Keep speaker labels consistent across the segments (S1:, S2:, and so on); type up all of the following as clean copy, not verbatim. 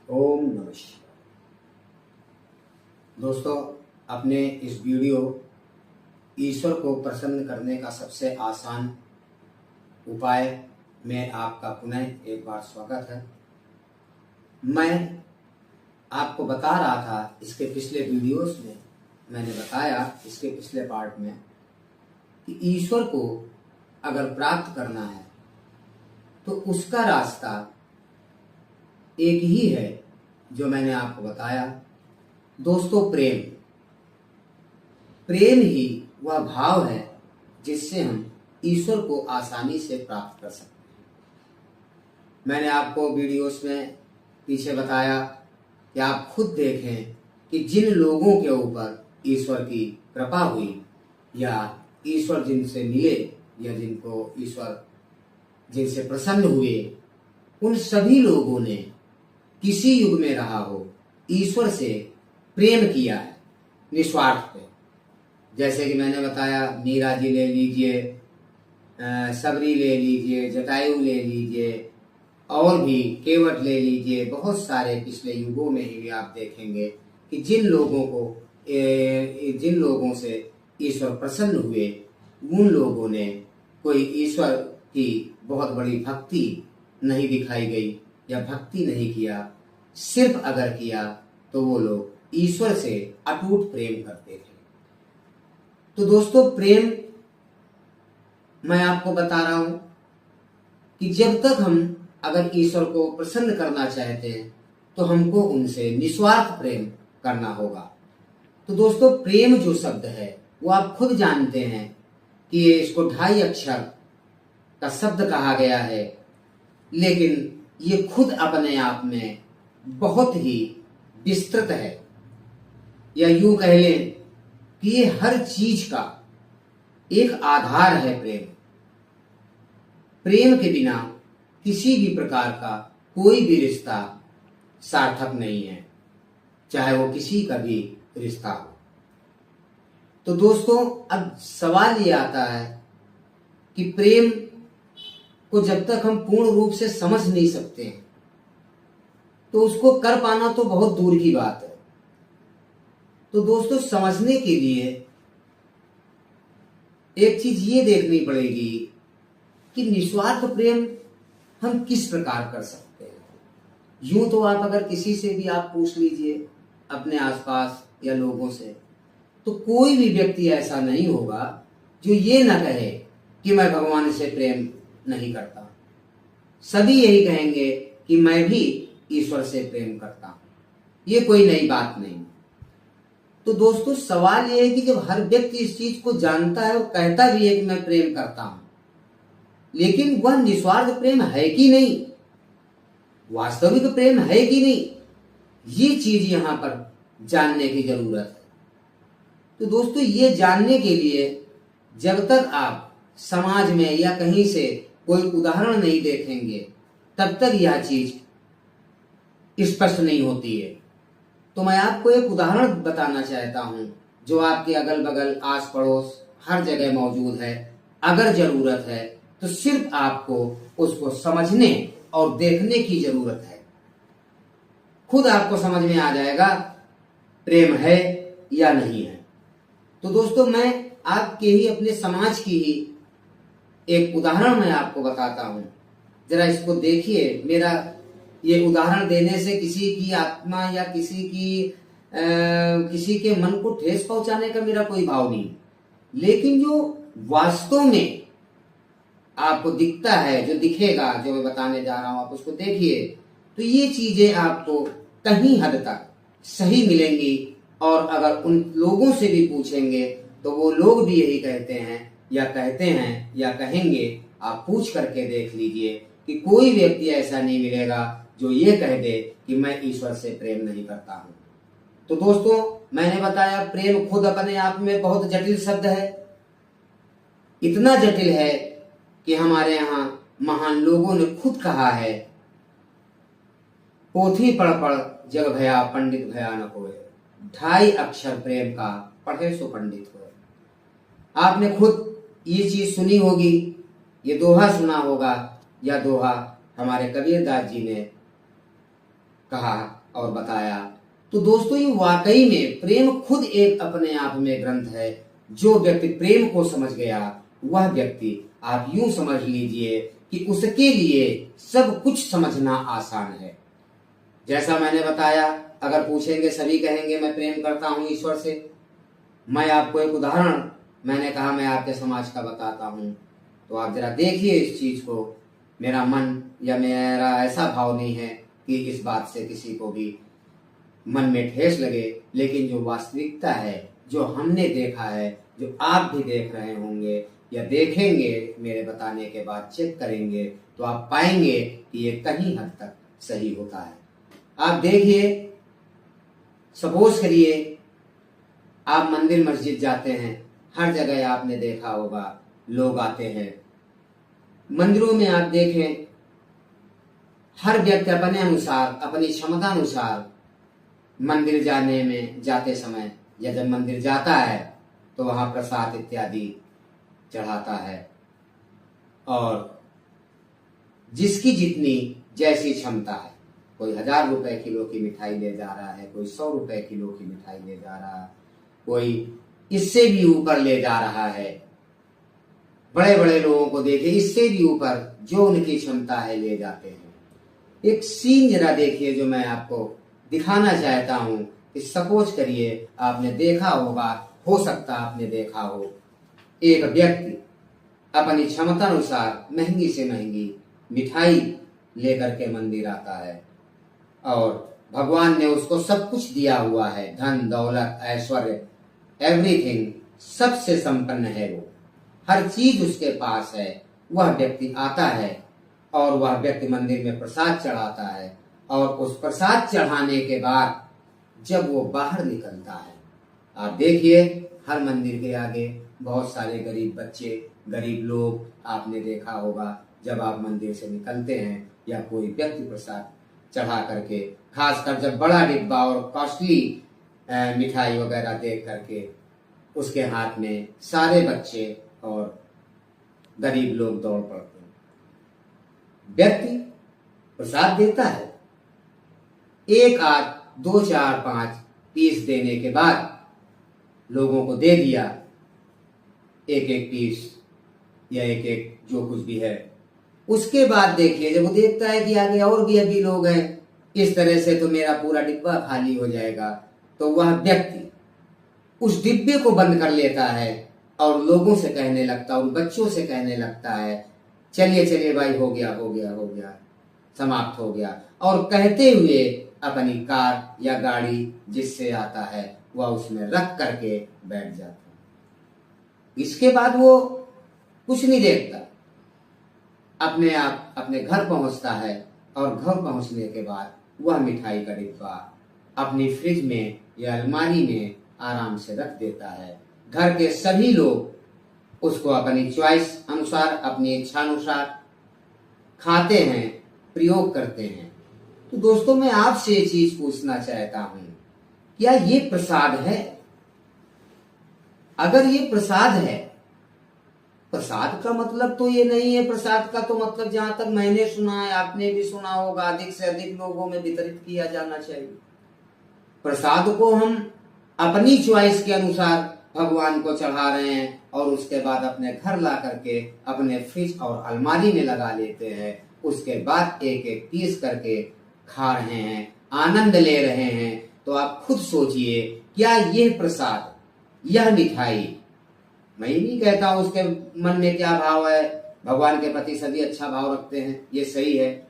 S1: ओम नमः शिवाय। दोस्तों, अपने इस वीडियो ईश्वर को प्रसन्न करने का सबसे आसान उपाय में आपका पुनः एक बार स्वागत है। मैं आपको बता रहा था इसके पिछले वीडियोस में, मैंने बताया इसके पिछले पार्ट में कि ईश्वर को अगर प्राप्त करना है तो उसका रास्ता एक ही है जो मैंने आपको बताया। दोस्तों, प्रेम ही वह भाव है जिससे हम ईश्वर को आसानी से प्राप्त कर सकते हैं। मैंने आपको वीडियोस में पीछे बताया कि आप खुद देखें कि जिन लोगों के ऊपर ईश्वर की कृपा हुई या ईश्वर जिनसे मिले या जिनको ईश्वर जिनसे प्रसन्न हुए, उन सभी लोगों ने किसी युग में रहा हो ईश्वर से प्रेम किया है निस्वार्थ पे। जैसे कि मैंने बताया, मीरा जी ले लीजिए, सबरी ले लीजिए, जटायु ले लीजिए, और भी केवट ले लीजिए। बहुत सारे पिछले युगों में ही आप देखेंगे कि जिन लोगों से ईश्वर प्रसन्न हुए, उन लोगों ने कोई ईश्वर की बहुत बड़ी भक्ति नहीं दिखाई गई या भक्ति नहीं किया। सिर्फ अगर किया तो वो लोग ईश्वर से अटूट प्रेम करते थे। तो दोस्तों, प्रेम मैं आपको बता रहा हूं कि जब तक हम अगर ईश्वर को प्रसन्न करना चाहते हैं तो हमको उनसे निस्वार्थ प्रेम करना होगा। तो दोस्तों, प्रेम जो शब्द है वो आप खुद जानते हैं कि ये इसको 2.5 अक्षर का शब्द कहा गया है, लेकिन ये खुद अपने आप में बहुत ही विस्तृत है। या यूं कह लें कि ये हर चीज का एक आधार है। प्रेम के बिना किसी भी प्रकार का कोई भी रिश्ता सार्थक नहीं है, चाहे वो किसी का भी रिश्ता हो। तो दोस्तों, अब सवाल ये आता है कि प्रेम को जब तक हम पूर्ण रूप से समझ नहीं सकते हैं तो उसको कर पाना तो बहुत दूर की बात है। तो दोस्तों, समझने के लिए एक चीज ये देखनी पड़ेगी कि निस्वार्थ प्रेम हम किस प्रकार कर सकते हैं। यूं तो आप अगर किसी से भी आप पूछ लीजिए अपने आसपास या लोगों से, तो कोई भी व्यक्ति ऐसा नहीं होगा जो ये ना कहे कि मैं भगवान से प्रेम नहीं करता। सभी यही कहेंगे कि मैं भी ईश्वर से प्रेम करता हूं। ये कोई नई बात नहीं। तो दोस्तों, सवाल ये है कि जब हर व्यक्ति इस चीज को जानता है और कहता भी है कि मैं प्रेम करता हूं, लेकिन वह निस्वार्थ प्रेम है कि नहीं, वास्तविक प्रेम है कि नहीं, ये चीज यहां पर जानने की जरूरत है। तो दोस्तों, ये जानने के लिए जब तक आप समाज में या कहीं से कोई उदाहरण नहीं देखेंगे तब तक यह चीज स्पष्ट नहीं होती है। तो मैं आपको एक उदाहरण बताना चाहता हूं जो आपके अगल बगल आस पड़ोस हर जगह मौजूद है। अगर जरूरत है तो सिर्फ आपको उसको समझने और देखने की जरूरत है। खुद आपको समझ में आ जाएगा प्रेम है या नहीं है। तो दोस्तों, मैं आपके ही अपने समाज की ही एक उदाहरण मैं आपको बताता हूं। जरा इसको देखिए। मेरा ये उदाहरण देने से किसी की आत्मा या किसी के मन को ठेस पहुंचाने का मेरा कोई भाव नहीं, लेकिन जो वास्तव में आपको दिखता है, जो दिखेगा, जो मैं बताने जा रहा हूं, आप उसको देखिए तो ये चीजें आपको कहीं हद तक सही मिलेंगी। और अगर उन लोगों से भी पूछेंगे तो वो लोग भी यही कहते हैं या कहेंगे। आप पूछ करके देख लीजिए कि कोई व्यक्ति ऐसा नहीं मिलेगा जो ये कह दे कि मैं ईश्वर से प्रेम नहीं करता हूं। तो दोस्तों, मैंने बताया प्रेम खुद अपने आप में बहुत जटिल शब्द है। इतना जटिल है कि हमारे यहाँ महान लोगों ने खुद कहा है, पोथी पढ़ पढ़ जग भया पंडित भया न होए, 2.5 अक्षर प्रेम का पढ़े सो पंडित होए। आपने खुद ये चीज सुनी होगी, ये दोहा सुना होगा। यह दोहा हमारे कबीरदास जी ने कहा और बताया। तो दोस्तों ये वाकई में प्रेम खुद एक अपने आप में ग्रंथ है। जो व्यक्ति प्रेम को समझ गया वह व्यक्ति आप यूं समझ लीजिए कि उसके लिए सब कुछ समझना आसान है। जैसा मैंने बताया, अगर पूछेंगे सभी कहेंगे मैं प्रेम करता हूं ईश्वर से। मैं आपको एक उदाहरण मैंने कहा मैं आपके समाज का बताता हूं, तो आप जरा देखिए इस चीज को। मेरा मन या मेरा ऐसा भाव नहीं है कि इस बात से किसी को भी मन में ठेस लगे, लेकिन जो वास्तविकता है, जो हमने देखा है, जो आप भी देख रहे होंगे या देखेंगे, मेरे बताने के बाद चेक करेंगे तो आप पाएंगे कि ये कहीं हद तक सही होता है। आप देखिए, सपोज करिए आप मंदिर मस्जिद जाते हैं, हर जगह आपने देखा होगा लोग आते हैं। मंदिरों में आप देखें हर व्यक्ति अपने अनुसार, अपनी क्षमता अनुसार मंदिर जाते समय या जब मंदिर जाता है तो वहां प्रसाद इत्यादि चढ़ाता है, और जिसकी जितनी जैसी क्षमता है, कोई 1000 रुपए किलो की मिठाई ले जा रहा है, कोई 100 रुपए किलो की मिठाई ले जा रहा है, कोई इससे भी ऊपर ले जा रहा है। बड़े बड़े लोगों को देखिए, इससे भी ऊपर जो उनकी क्षमता है ले जाते हैं। एक सीन जरा देखिए जो मैं आपको दिखाना चाहता हूं कि सपोज करिए आपने देखा होगा, हो सकता आपने देखा हो, एक व्यक्ति अपनी क्षमता अनुसार महंगी से महंगी मिठाई लेकर के मंदिर आता है, और भगवान ने उसको सब कुछ दिया हुआ है, धन दौलत ऐश्वर्य एवरीथिंग, सबसे संपन्न है वो, हर चीज उसके पास है। वह व्यक्ति आता है और वह व्यक्ति मंदिर में प्रसाद चढ़ाता है, और उस प्रसाद चढ़ाने के बाद जब वो बाहर निकलता है, आप देखिए हर मंदिर के आगे बहुत सारे गरीब बच्चे, गरीब लोग आपने देखा होगा। जब आप मंदिर से निकलते हैं या कोई व्यक्ति प्रसाद चढ़ा करके, खासकर जब बड़ा डिब्बा और कॉस्टली मिठाई वगैरह देख करके उसके हाथ में सारे बच्चे और गरीब लोग दौड़ पड़ते हैं। व्यक्ति प्रसाद देता है, 1 8 2 4 5 पीस देने के बाद लोगों को दे दिया, एक एक पीस या एक एक जो कुछ भी है। उसके बाद देखिए जब वो देखता है कि आगे और भी अभी लोग हैं, इस तरह से तो मेरा पूरा डिब्बा खाली हो जाएगा, तो वह व्यक्ति उस डिब्बे को बंद कर लेता है और लोगों से कहने लगता, उन बच्चों से कहने लगता है चलिए चलिए भाई, हो गया हो गया हो गया, समाप्त हो गया, और कहते हुए अपनी कार या गाड़ी जिससे आता है वह उसमें रख करके बैठ जाता है। इसके बाद वो कुछ नहीं देखता, अपने आप अपने घर पहुंचता है, और घर पहुंचने के बाद वह मिठाई का डिब्बा अपनी फ्रिज में या अलमारी में आराम से रख देता है। घर के सभी लोग उसको अपनी चॉइस अनुसार, अपनी इच्छा अनुसार खाते हैं, प्रयोग करते हैं। तो दोस्तों मैं आपसे ये चीज पूछना चाहता हूं, क्या ये प्रसाद है? अगर ये प्रसाद है, प्रसाद का मतलब तो ये नहीं है, प्रसाद का तो मतलब जहां तक मैंने सुना है, आपने भी सुना होगा, अधिक से अधिक लोगों में वितरित किया जाना चाहिए। प्रसाद को हम अपनी चॉइस के अनुसार भगवान को चढ़ा रहे हैं और उसके बाद अपने घर ला करके अपने फ्रिज और अलमारी में लगा लेते हैं। उसके बाद एक एक पीस करके खा रहे हैं, आनंद ले रहे हैं। तो आप खुद सोचिए, क्या यह प्रसाद, यह मिठाई, मैं ये नहीं कहता हूं उसके मन में क्या भाव है, भगवान के प्रति सभी अच्छा भाव रखते हैं, ये सही है।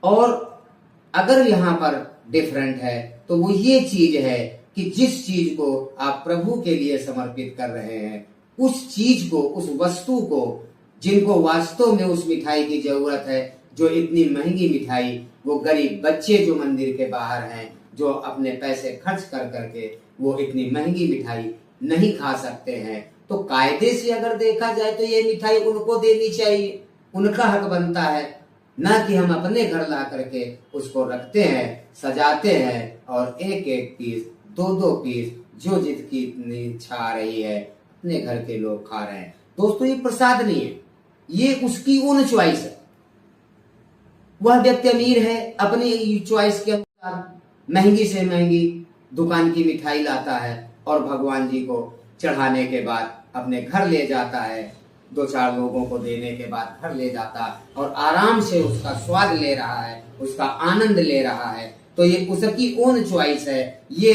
S1: और अगर यहाँ पर डिफरेंट है तो वो ये चीज है कि जिस चीज को आप प्रभु के लिए समर्पित कर रहे हैं, उस चीज को, उस वस्तु को, जिनको वास्तव में उस मिठाई की जरूरत है, जो इतनी महंगी मिठाई वो गरीब बच्चे जो मंदिर के बाहर हैं, जो अपने पैसे खर्च कर करके वो इतनी महंगी मिठाई नहीं खा सकते हैं, तो कायदे से अगर देखा जाए तो ये मिठाई उनको देनी चाहिए, उनका हक बनता है, ना कि हम अपने घर ला करके उसको रखते हैं, सजाते हैं और एक एक पीस, 2 पीस, जो जितनी इतनी इच्छा आ रही है अपने घर के लोग खा रहे हैं। दोस्तों ये प्रसाद नहीं है, ये उसकी ओन चॉइस है। वह व्यक्ति अमीर है, अपनी चॉइस के महंगी से महंगी दुकान की मिठाई लाता है और भगवान जी को चढ़ाने के बाद अपने घर ले जाता है, 2-4 लोगों को देने के बाद घर ले जाता और आराम से उसका स्वाद ले रहा है, उसका आनंद ले रहा है। तो ये उसकी ओन चॉइस है। ये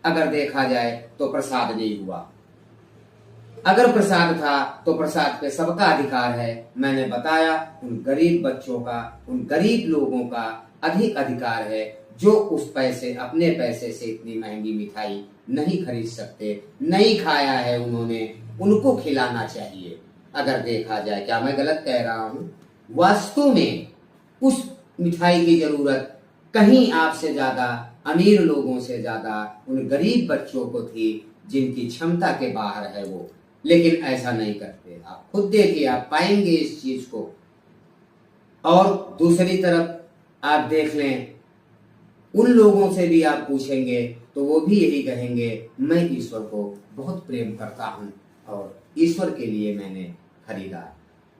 S1: अगर देखा जाए तो प्रसाद नहीं हुआ। अगर प्रसाद था तो प्रसाद पे सबका अधिकार है। मैंने बताया उन गरीब बच्चों का, उन गरीब लोगों का अधिक अधिकार है जो उस पैसे, अपने पैसे से इतनी महंगी मिठाई नहीं खरीद सकते, नहीं खाया है उन्होंने, उनको खिलाना चाहिए। अगर देखा जाए, क्या मैं गलत कह रहा हूं? वास्तव में उस मिठाई की जरूरत कहीं आपसे ज्यादा, अमीर लोगों से ज्यादा उन गरीब बच्चों को थी जिनकी क्षमता के बाहर है वो, लेकिन ऐसा नहीं करते। आप खुद देखिए, आप पाएंगे इस चीज को। और दूसरी तरफ आप देख लें, उन लोगों से भी आप पूछेंगे तो वो भी यही कहेंगे, मैं ईश्वर को बहुत प्रेम करता हूं और ईश्वर के लिए मैंने खरीदा।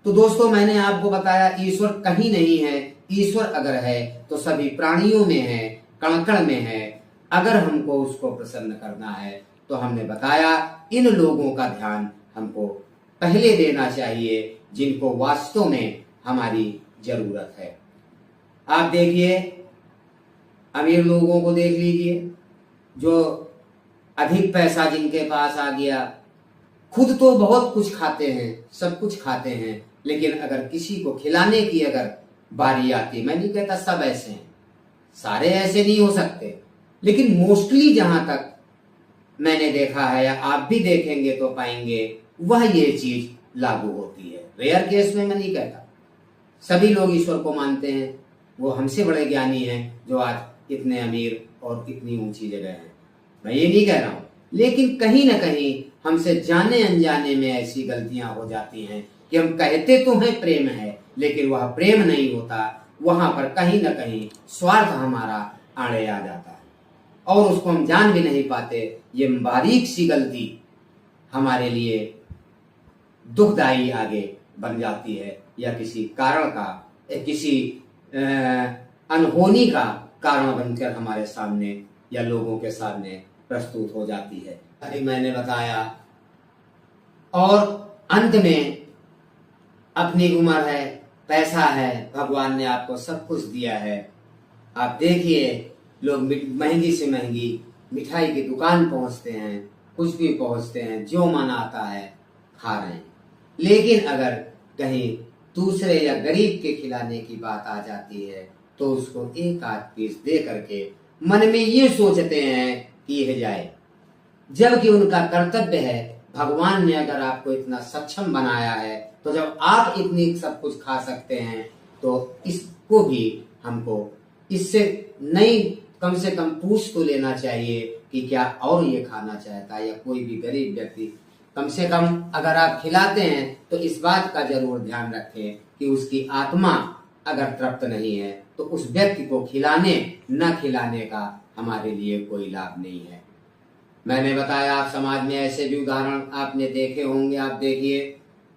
S1: तो दोस्तों, मैंने आपको बताया ईश्वर कहीं नहीं है। ईश्वर अगर है तो सभी प्राणियों में है, कण कण में है। अगर हमको उसको प्रसन्न करना है तो हमने बताया इन लोगों का ध्यान हमको पहले देना चाहिए जिनको वास्तव में हमारी जरूरत है। आप देखिए, अमीर लोगों को देख लीजिए, जो अधिक पैसा जिनके पास आ गया, खुद तो बहुत कुछ खाते हैं, सब कुछ खाते हैं, लेकिन अगर किसी को खिलाने की अगर बारी आती, मैं नहीं कहता सब ऐसे हैं, सारे ऐसे नहीं हो सकते, लेकिन मोस्टली जहां तक मैंने देखा है या आप भी देखेंगे तो पाएंगे वह ये चीज लागू होती है। रेयर केस में मैं नहीं कहता, सभी लोग ईश्वर को मानते हैं। वो हमसे बड़े ज्ञानी हैं जो आज इतने अमीर और इतनी ऊंची जगह हैं, मैं ये नहीं कह रहा हूं, लेकिन कहीं ना कहीं हमसे जाने अनजाने में ऐसी गलतियां हो जाती हैं कि हम कहते तो हैं प्रेम है, लेकिन वह प्रेम नहीं होता। वहां पर कहीं ना कहीं स्वार्थ हमारा आड़े आ जाता है और उसको हम जान भी नहीं पाते। ये बारीक सी गलती हमारे लिए दुखदाई आगे बन जाती है या किसी कारण का, किसी अनहोनी का कारण बनकर हमारे सामने या लोगों के सामने प्रस्तुत हो जाती है। अभी मैंने बताया, और अंत में अपनी उम्र है, पैसा है, भगवान ने आपको सब कुछ दिया है। आप देखिए, लोग महंगी से महंगी मिठाई की दुकान पहुंचते हैं, कुछ भी पहुंचते हैं, जो मन आता है खा रहे हैं। लेकिन अगर कहीं दूसरे या गरीब के खिलाने की बात आ जाती है तो उसको एक आध पीस दे करके मन में ये सोचते हैं कि यह जाए, जबकि उनका कर्तव्य है। भगवान ने अगर आपको इतना सक्षम बनाया है तो जब आप इतनी सब कुछ खा सकते हैं तो इसको भी हमको इससे नहीं, कम से कम पूछ तो लेना चाहिए कि क्या और ये खाना चाहता है, या कोई भी गरीब व्यक्ति, कम से कम अगर आप खिलाते हैं तो इस बात का जरूर ध्यान रखें कि उसकी आत्मा अगर तृप्त नहीं है तो उस व्यक्ति को खिलाने न खिलाने का हमारे लिए कोई लाभ नहीं है। मैंने बताया, आप समाज में ऐसे भी उदाहरण आपने देखे होंगे। आप देखिए,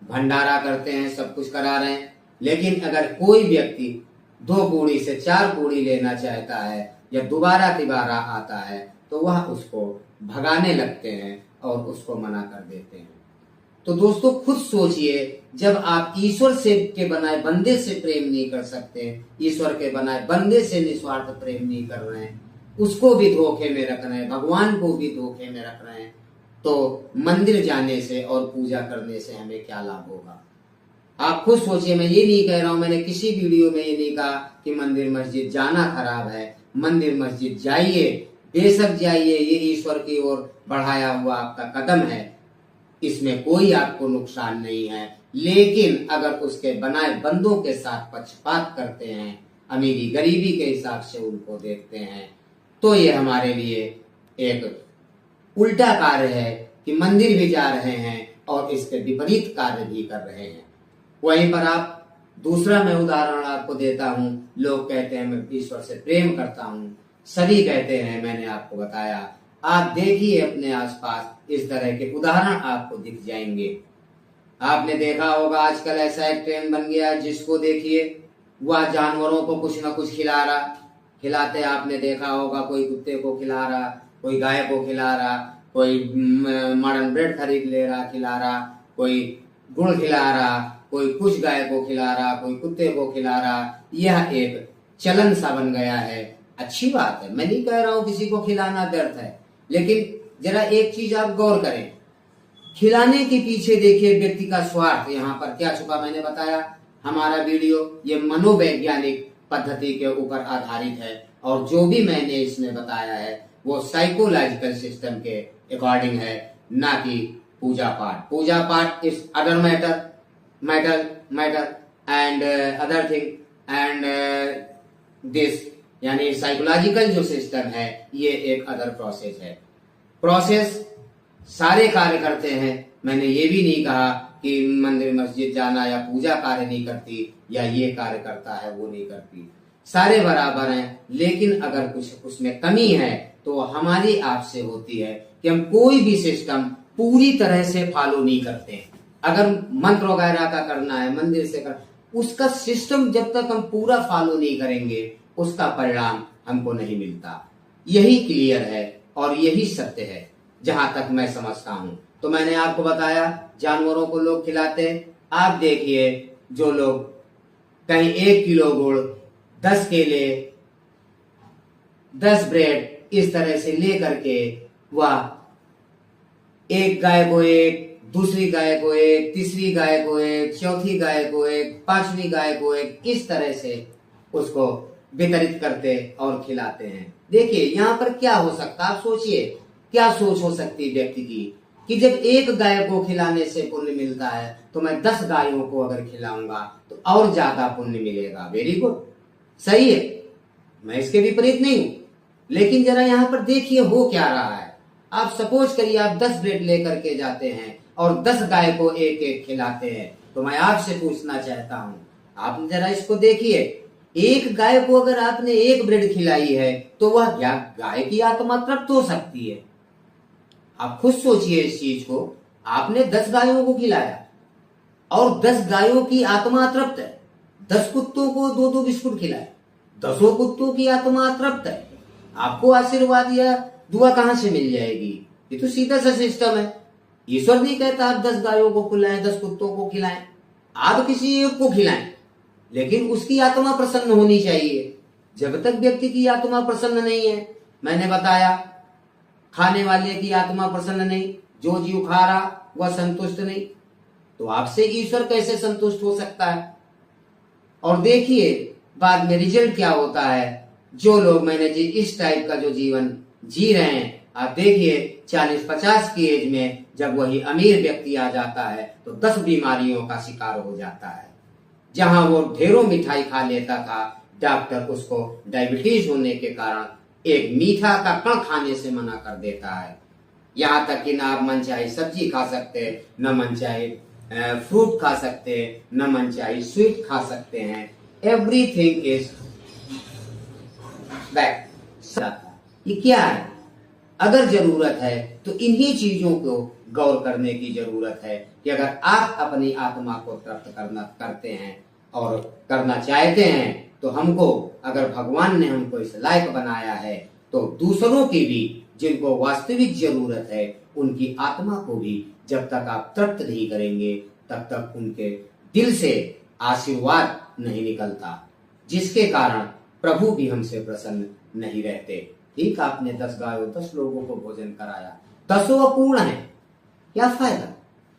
S1: भंडारा करते हैं, सब कुछ करा रहे हैं, लेकिन अगर कोई व्यक्ति 2 पूड़ी से 4 पूड़ी लेना चाहता है या दोबारा तिबारा आता है तो वह उसको भगाने लगते हैं और उसको मना कर देते हैं। तो दोस्तों, खुद सोचिए, जब आप ईश्वर से के बनाए बंदे से प्रेम नहीं कर सकते, ईश्वर के बनाए बंदे से निस्वार्थ प्रेम नहीं कर रहे हैं, उसको भी धोखे में रख रहे हैं, भगवान को भी धोखे में रख रहे हैं, तो मंदिर जाने से और पूजा करने से हमें क्या लाभ होगा? आप खुद सोचिए। मैं ये नहीं कह रहा हूं, मैंने किसी वीडियो में ये नहीं कहा कि मंदिर मस्जिद जाना खराब है। मंदिर मस्जिद जाइए, बेशक जाइए, ये ईश्वर की ओर बढ़ाया हुआ आपका कदम है, इसमें कोई आपको नुकसान नहीं है। लेकिन अगर उसके बनाए बंदों के साथ पक्षपात करते हैं, अमीरी गरीबी के हिसाब से उनको देखते हैं, तो ये हमारे लिए एक उल्टा कार्य है कि मंदिर भी जा रहे हैं और इसके विपरीत कार्य भी कर रहे हैं। वहीं पर आप दूसरा मैं उदाहरण आपको देता हूं। लोग कहते हैं मैं ईश्वर से प्रेम करता हूं, सभी कहते हैं, मैंने आपको बताया। आप देखिए अपने आसपास इस तरह के उदाहरण आपको दिख जाएंगे। आपने देखा होगा आजकल ऐसा एक ट्रेंड बन गया है, जिसको देखिए वह जानवरों को कुछ ना कुछ खिला रहा, खिलाते आपने देखा होगा, कोई कुत्ते को खिला रहा, कोई गाय को खिला रहा, कोई मॉडर्न ब्रेड खरीद ले रहा खिला रहा, कोई गुड़ खिला रहा, कोई कुछ गाय को खिला रहा, कोई कुत्ते को खिला रहा। यह एक चलन सा बन गया है। अच्छी बात है, मैं नहीं कह रहा हूं किसी को खिलाना व्यर्थ है, लेकिन जरा एक चीज आप गौर करें, खिलाने के पीछे देखिए व्यक्ति का स्वार्थ यहाँ पर क्या छुपा। मैंने बताया हमारा वीडियो ये मनोवैज्ञानिक पद्धति के ऊपर आधारित है, और जो भी मैंने इसमें बताया है वो साइकोलॉजिकल सिस्टम के अकॉर्डिंग है, ना कि पूजा पाठ। पूजा पाठ is other matter and other thing and this, यानी साइकोलॉजिकल जो सिस्टम है ये एक अदर प्रोसेस है। प्रोसेस सारे कार्य करते हैं। मैंने ये भी नहीं कहा कि मंदिर मस्जिद जाना या पूजा कार्य नहीं करती या ये कार्य करता है वो नहीं करती, सारे बराबर हैं। लेकिन अगर कुछ उसमें कमी है तो हमारी आपसे होती है कि हम कोई भी सिस्टम पूरी तरह से फॉलो नहीं करते। अगर मंत्र वगैरह का करना है मंदिर से कर, उसका सिस्टम जब तक हम पूरा फॉलो नहीं करेंगे उसका परिणाम हमको नहीं मिलता। यही क्लियर है और यही सत्य है जहां तक मैं समझता हूं। तो मैंने आपको बताया जानवरों को लोग खिलाते, आप देखिए जो लोग कहीं 1 किलो गुड़, 10 केले, 10 ब्रेड इस तरह से ले करके वह एक गाय को एक, दूसरी गाय को एक, तीसरी गाय को एक, चौथी गाय को एक, 5वीं गाय को एक, इस तरह से उसको वितरित करते और खिलाते हैं। देखिए यहाँ पर क्या हो सकता, आप सोचिए क्या सोच हो सकती व्यक्ति की कि जब एक गाय को खिलाने से पुण्य मिलता है तो मैं 10 गायों को अगर खिलाऊंगा तो और ज्यादा पुण्य मिलेगा। वेरी गुड, सही है, मैं इसके विपरीत नहीं हूं। लेकिन जरा यहाँ पर देखिए हो क्या रहा है। आप सपोज करिए आप 10 ब्रेड लेकर के जाते हैं और 10 गाय को एक एक खिलाते हैं, तो मैं आपसे पूछना चाहता हूं, आप जरा इसको देखिए, एक गाय को अगर आपने एक ब्रेड खिलाई है तो वह गाय की आत्मा तृप्त हो सकती है। आप खुद सोचिए इस चीज को, आपने 10 गायों को खिलाया और 10 गायों की आत्मा तृप्त है, 10 कुत्तों को 2-2 बिस्कुट खिलाए, 10 कुत्तों की आत्मा तृप्त है, आपको आशीर्वाद या दुआ कहां से मिल जाएगी? ये तो सीधा सा सिस्टम है। ईश्वर नहीं कहता आप 10 गायों को खिलाएं, 10 कुत्तों को खिलाएं, आप किसी एक को खिलाएं, लेकिन उसकी आत्मा प्रसन्न होनी चाहिए। जब तक व्यक्ति की आत्मा प्रसन्न नहीं है, मैंने बताया खाने वाले की आत्मा प्रसन्न नहीं, जो जीव खा रहा वह संतुष्ट नहीं, तो आपसे ईश्वर कैसे संतुष्ट हो सकता है? और देखिए बाद में रिजल्ट क्या होता है। जो लोग मैंने जी इस टाइप का जो जीवन जी रहे हैं, आप देखिए 40-50 की एज में जब वही अमीर व्यक्ति आ जाता है तो 10 बीमारियों का शिकार हो जाता है। जहां वो ढेरों मिठाई खा लेता था, डॉक्टर उसको डायबिटीज होने के कारण एक मीठा का कण खाने से मना कर देता है। यहाँ तक कि ना आप मनचाही सब्जी खा सकते, न मनचाही फ्रूट खा सकते, न मनचाही स्वीट खा सकते हैं। Everything is back. ये क्या है? अगर जरूरत है तो इन्हीं चीजों को गौर करने की जरूरत है कि अगर आप अपनी आत्मा को तृप्त करते हैं और करना चाहते हैं तो हमको, अगर भगवान ने हमको इस लायक बनाया है तो दूसरों की भी जिनको वास्तविक जरूरत है उनकी आत्मा को भी जब तक आप तृप्त नहीं करेंगे तब तक उनके दिल से आशीर्वाद नहीं निकलता, जिसके कारण प्रभु भी हमसे प्रसन्न नहीं रहते। ठीक, आपने 10 गायों 10 लोगों को भोजन कराया, 10 अपूर्ण है, क्या फायदा?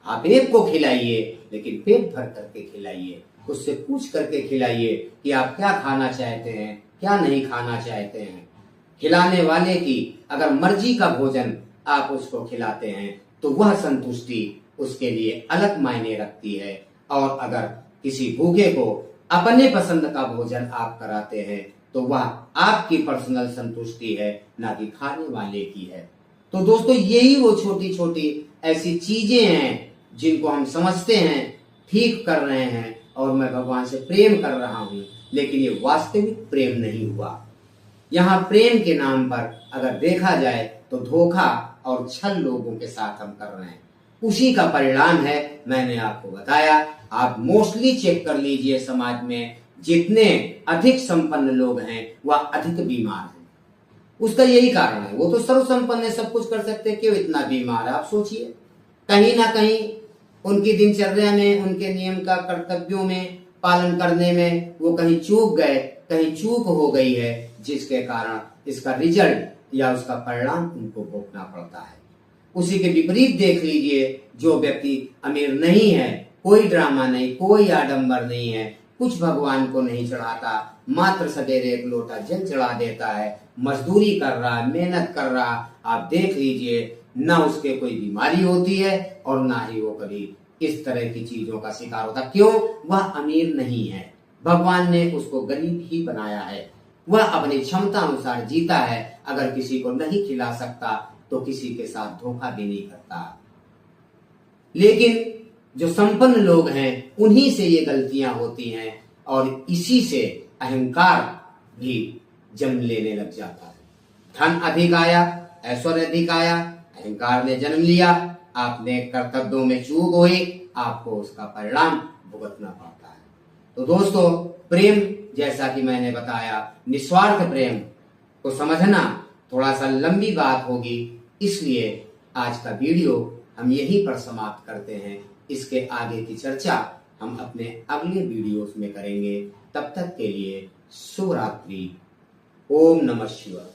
S1: आप एक को खिलाइए लेकिन पेट भर करके खिलाइए, उससे पूछ करके खिलाइए कि आप क्या खाना चाहते हैं, क्या नहीं खाना चाहते हैं। खिलाने वाले की अगर मर्जी का भोजन आप उसको खिलाते हैं तो वह संतुष्टि उसके लिए अलग मायने रखती है, और अगर किसी भूखे को अपने पसंद का भोजन आप कराते हैं तो वह आपकी पर्सनल संतुष्टि है, ना कि खाने वाले की है। तो दोस्तों यही वो छोटी छोटी ऐसी चीजें हैं जिनको हम समझते हैं ठीक कर रहे हैं और मैं भगवान से प्रेम कर रहा हूं, लेकिन ये वास्तविक प्रेम नहीं हुआ। यहाँ प्रेम के नाम पर अगर देखा जाए तो धोखा और छल लोगों के साथ हम कर रहे हैं, उसी का परिणाम है। मैंने आपको बताया, आप मोस्टली चेक कर लीजिए समाज में जितने अधिक संपन्न लोग हैं वह अधिक बीमार हैं। उसका यही कारण है, वो तो सर्वसंपन्न है, सब कुछ कर सकते हैं, क्यों इतना बीमार है? आप सोचिए, कहीं ना कहीं उनकी दिनचर्या में, उनके नियम का कर्तव्यों में पालन करने में वो कहीं चूक गए, कहीं चूक हो गई है, जिसके कारण इसका रिजल्ट या उसका परिणाम उनको भोगना पड़ता है। उसी के विपरीत देख लीजिए, जो व्यक्ति अमीर नहीं है, कोई ड्रामा नहीं, कोई आडंबर नहीं है, कुछ भगवान को नहीं चढ़ाता, मात्र सवेरे एक लोटा जल चढ़ा देता है, मजदूरी कर रहा है, मेहनत कर रहा, आप देख लीजिए, ना उसके कोई बीमारी होती है और ना ही वो कभी इस तरह की चीजों का शिकार होता। क्यों? वह अमीर नहीं है, भगवान ने उसको गरीब ही बनाया है। वह अपनी क्षमता अनुसार जीता है। अगर किसी को नहीं खिला सकता तो किसी के साथ धोखा भी नहीं करता। लेकिन जो संपन्न लोग हैं उन्हीं से ये गलतियां होती हैं और इसी से अहंकार भी जन्म लेने लग जाता है। धन अधिक आया, ऐश्वर्य अधिक आया, अहंकार ने जन्म लिया, आपने कर्तव्यों में चूक हुई, आपको उसका परिणाम भुगतना पड़ता है। तो दोस्तों, प्रेम जैसा कि मैंने बताया, निस्वार्थ प्रेम को समझना थोड़ा सा लंबी बात होगी, इसलिए आज का वीडियो हम यहीं पर समाप्त करते हैं। इसके आगे की चर्चा हम अपने अगले वीडियोस में करेंगे। तब तक के लिए शुभ रात्रि। ओम नमः शिवाय।